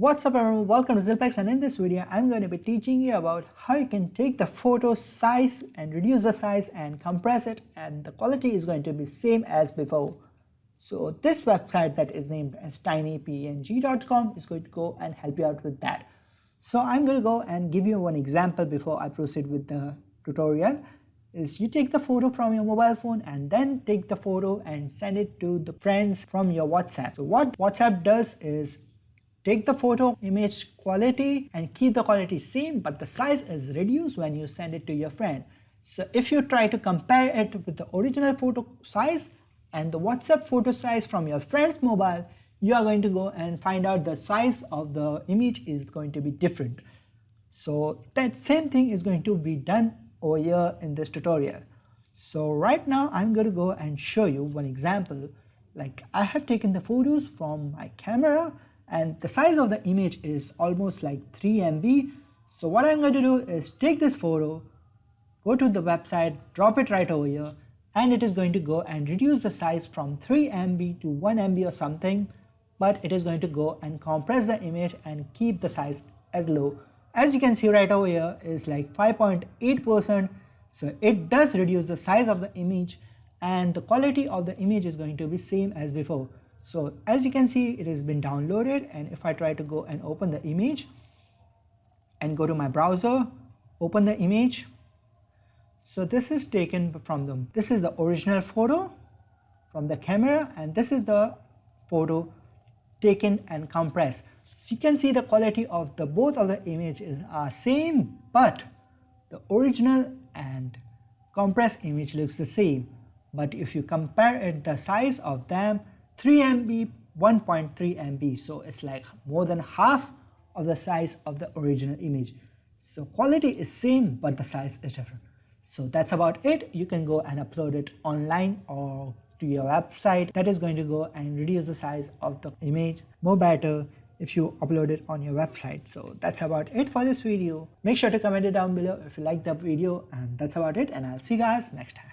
What's up everyone, welcome to ZealPlex, and in this video I'm going to be teaching you about how you can take the photo size and reduce the size and compress it, and the quality is going to be same as before. So this website that is named as tinypng.com is going to go and help you out with that. So I'm going to go and give you one example before I proceed with the tutorial. Is you take the photo from your mobile phone and then take the photo and send it to the friends from your WhatsApp. So what WhatsApp does is take the photo image quality and keep the quality same, but the size is reduced when you send it to your friend. So if you try to compare it with the original photo size and the WhatsApp photo size from your friend's mobile, you are going to go and find out the size of the image is going to be different. So that same thing is going to be done over here in this tutorial. So right now I'm going to go and show you one example. Like I have taken the photos from my camera and the size of the image is almost like 3 MB. So what I'm going to do is take this photo, go to the website, drop it right over here, and it is going to go and reduce the size from 3 MB to 1 MB or something, but it is going to go and compress the image and keep the size as low. As you can see right over here is like 5.8%. So it does reduce the size of the image and the quality of the image is going to be same as before. So as you can see, it has been downloaded, and if I try to go and open the image and go to my browser, open the image. So this is taken from this is the original photo from the camera, and this is the photo taken and compressed. So you can see the quality of the both of the images are same, but the original and compressed image looks the same. But if you compare it, the size of them, 3 MB, 1.3 MB, so it's like more than half of the size of the original image. So quality is same, but the size is different. So that's about it. You can go and upload it online or to your website. That is going to go and reduce the size of the image more better if you upload it on your website. So that's about it for this video. Make sure to comment it down below if you like the video, and that's about it, and I'll see you guys next time.